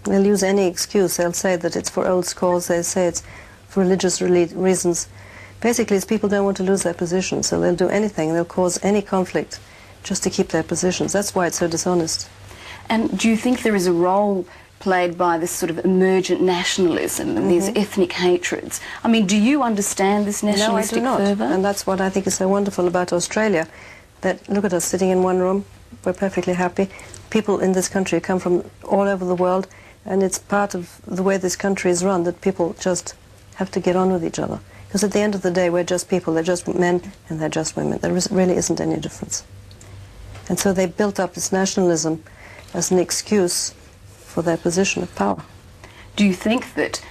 They'll use any excuse. They'll say that it's for old scores. They say it's for religious reasons. Basically, it's people don't want to lose their position, so they'll do anything. They'll cause any conflict just to keep their positions. That's why it's so dishonest. And do you think there is a role played by this sort of emergent nationalism and these ethnic hatreds? I mean, do you understand this nationalistic fervour? No, I do not. fervour? And that's what I think is so wonderful about Australia, that look at us sitting in one room, we're perfectly happy. People in this country come from all over the world, and it's part of the way this country is run that people just have to get on with each other. Because at the end of the day, we're just people. They're just men and they're just women. There really isn't any difference. And so they built up this nationalism as an excuse for their position of power. Do you think that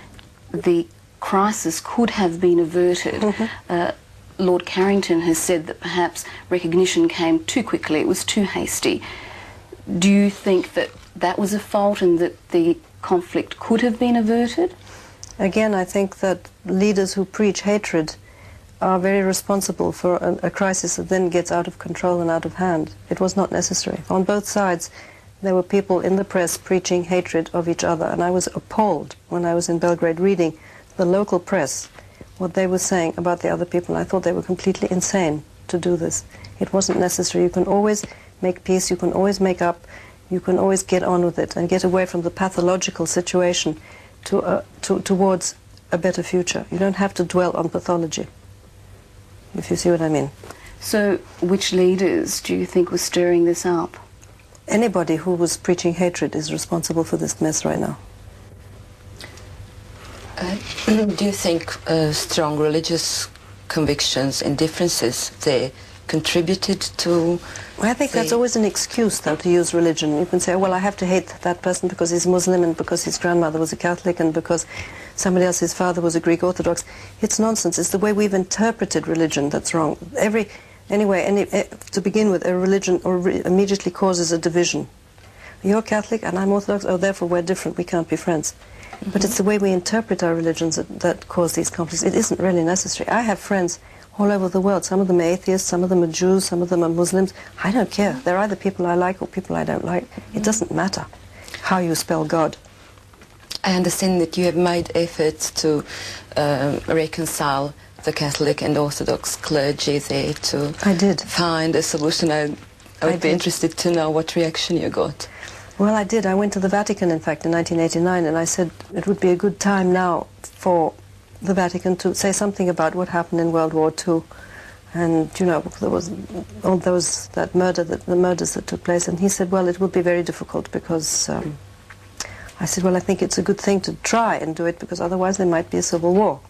the crisis could have been averted? Lord Carrington has said that perhaps recognition came too quickly, it was too hasty. Do you think that that was a fault and that the conflict could have been averted? Again, I think that leaders who preach hatred are very responsible for a crisis that then gets out of control and out of hand. It was not necessary. On both sides, there were people in the press preaching hatred of each other, and I was appalled when I was in Belgrade reading the local press, what they were saying about the other people. I thought they were completely insane to do this. It wasn't necessary. You can always make peace, you can always make up, you can always get on with it and get away from the pathological situation towards a better future. You don't have to dwell on pathology, if you see what I mean. So which leaders do you think were stirring this up? Anybody who was preaching hatred is responsible for this mess right now. Do you think strong religious convictions and differences, they contributed to... I think that's always an excuse, though, to use religion. You can say, well, I have to hate that person because he's Muslim and because his grandmother was a Catholic and because somebody else's father was a Greek Orthodox. It's nonsense. It's the way we've interpreted religion that's wrong. To begin with, a religion immediately causes a division. You're Catholic and I'm Orthodox, oh, therefore we're different, we can't be friends. But it's the way we interpret our religions that cause these conflicts. It isn't really necessary. I have friends all over the world. Some of them are atheists, some of them are Jews, some of them are Muslims. I don't care. They're either people I like or people I don't like. It doesn't matter how you spell God. I understand that you have made efforts to reconcile the Catholic and Orthodox clergy there to find a solution. I would be interested to know what reaction you got. Well, I did. I went to the Vatican, in fact, in 1989, and I said it would be a good time now for the Vatican to say something about what happened in World War II. And, you know, there was the murders that took place. And he said, well, it will be very difficult because... I said, well, I think it's a good thing to try and do it because otherwise there might be a civil war.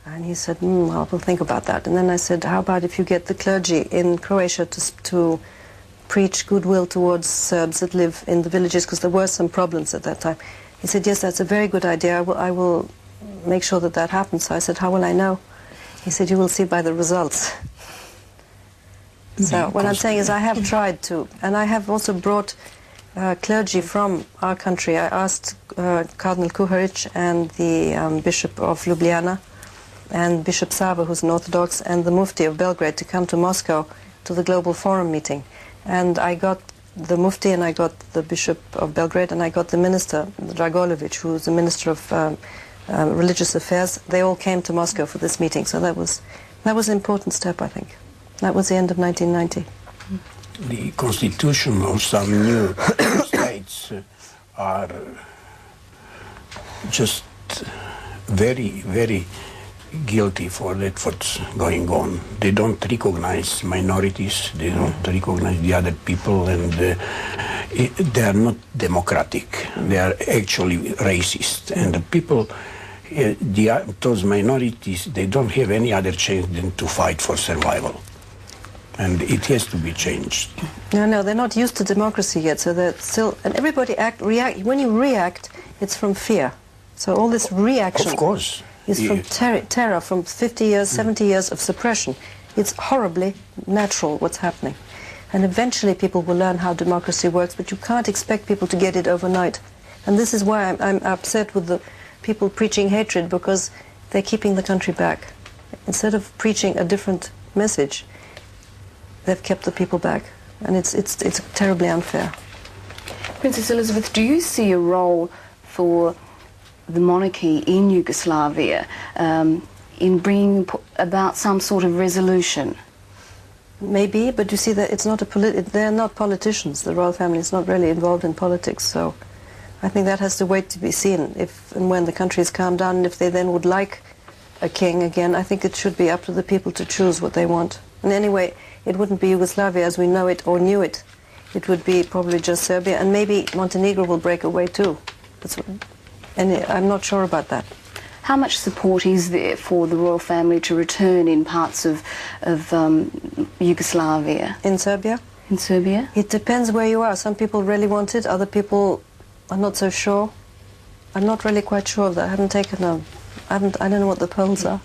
And he said, well, we'll think about that. And then I said, how about if you get the clergy in Croatia to preach goodwill towards Serbs that live in the villages, because there were some problems at that time. He said, yes, that's a very good idea. I will make sure that that happens. So I said, how will I know? He said, you will see by the results. So what I'm saying is I have tried to, and I have also brought clergy from our country. I asked Cardinal Kuharic and the Bishop of Ljubljana and Bishop Sava, who's an Orthodox, and the Mufti of Belgrade to come to Moscow to the Global Forum meeting. And I got the Mufti and I got the Bishop of Belgrade and I got the Minister, Dragolovic, who's the Minister of Religious Affairs. They all came to Moscow for this meeting. So that was an important step, I think. That was the end of 1990. The constitution of some new states are just very, very guilty for that what's going on. They don't recognize minorities, they don't recognize the other people, and they are not democratic. They are actually racist. And the people, those minorities, they don't have any other chance than to fight for survival. And it has to be changed. No, they're not used to democracy yet, so they're still... And everybody react. When you react, it's from fear. So all this reaction... Of course. ...is from terror, from 50 years, 70 years of suppression. It's horribly natural what's happening. And eventually people will learn how democracy works, but you can't expect people to get it overnight. And this is why I'm upset with the people preaching hatred, because they're keeping the country back. Instead of preaching a different message, they've kept the people back, and it's terribly unfair. Princess Elizabeth, do you see a role for the monarchy in Yugoslavia in bringing about some sort of resolution? Maybe, but you see that it's not they're not politicians. The royal family is not really involved in politics, so I think that has to wait to be seen if and when the country is calmed down, and if they then would like a king again. I think it should be up to the people to choose what they want. And anyway, it wouldn't be Yugoslavia as we know it or knew it. It would be probably just Serbia, and maybe Montenegro will break away too. I'm not sure about that. How much support is there for the royal family to return in parts of Yugoslavia? In Serbia? In Serbia? It depends where you are. Some people really want it, other people are not so sure. I'm not really quite sure of that. I haven't taken I don't know what the polls are.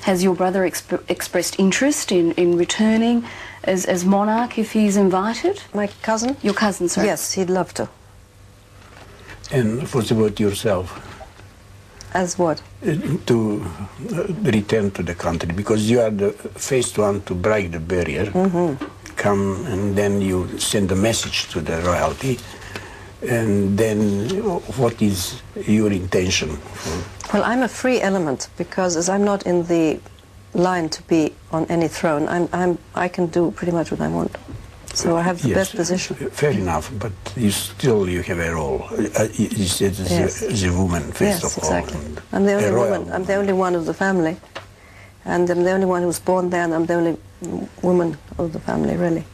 Has your brother expressed interest in returning as monarch if he's invited? My cousin? Your cousin, sorry. Yes, he'd love to. And what about yourself? As what? To return to the country, because you are the first one to break the barrier, come and then you send a message to the royalty, and then what is your intention? Well, I'm a free element, because as I'm not in the line to be on any throne, I can do pretty much what I want. So I have the best position. Fair enough, but you have a role. You said as a woman, first of all. Yes, exactly. I'm the only woman. I'm the only one of the family. And I'm the only one who was born there, and I'm the only woman of the family, really.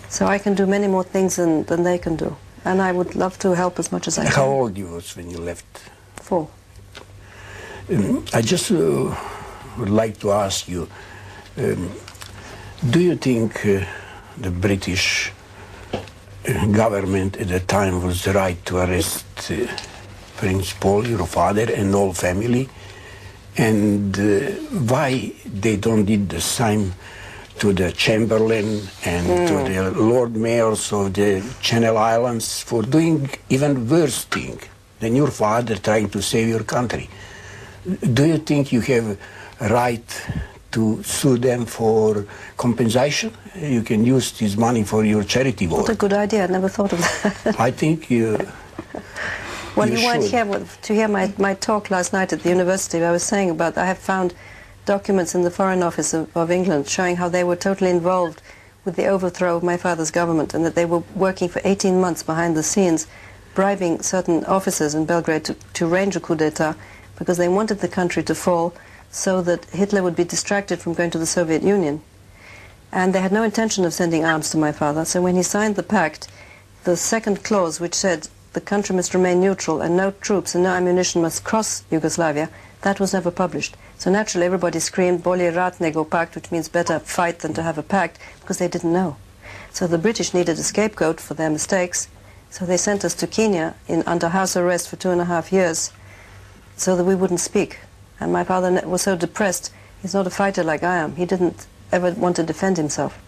So I can do many more things than they can do. And I would love to help as much as I can. How old you was when you left? 4. I just would like to ask you, do you think the British government at the time was right to arrest Prince Paul, your father, and all family? And why they don't did the same to the Chamberlain and to the Lord Mayors of the Channel Islands for doing even worse thing than your father trying to save your country? Do you think you have right to sue them for compensation? You can use this money for your charity work. What a good idea. I never thought of that. I think you Well, you weren't here to hear my talk last night at the university. I was saying about I have found documents in the Foreign Office of England showing how they were totally involved with the overthrow of my father's government, and that they were working for 18 months behind the scenes, bribing certain officers in Belgrade to arrange a coup d'etat, because they wanted the country to fall so that Hitler would be distracted from going to the Soviet Union. And they had no intention of sending arms to my father. So when he signed the pact, the second clause, which said the country must remain neutral and no troops and no ammunition must cross Yugoslavia, that was never published. So naturally everybody screamed bolje rat nego pakt, which means better fight than to have a pact, because they didn't know. So the British needed a scapegoat for their mistakes, so they sent us to Kenya under house arrest for 2.5 years so that we wouldn't speak. And my father was so depressed. He's not a fighter like I am. He didn't ever want to defend himself.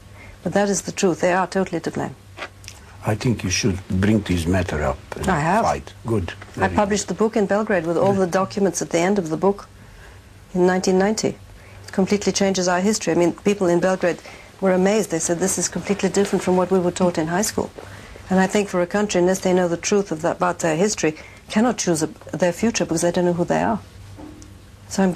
But that is the truth. They are totally to blame. I think you should bring this matter up and I have. fight. Good. I published the book in Belgrade with all the documents at the end of the book in 1990. It completely changes our history. I mean, people in Belgrade were amazed. They said, this is completely different from what we were taught in high school. And I think for a country, unless they know the truth about their history, cannot choose their future because they don't know who they are. So I'm glad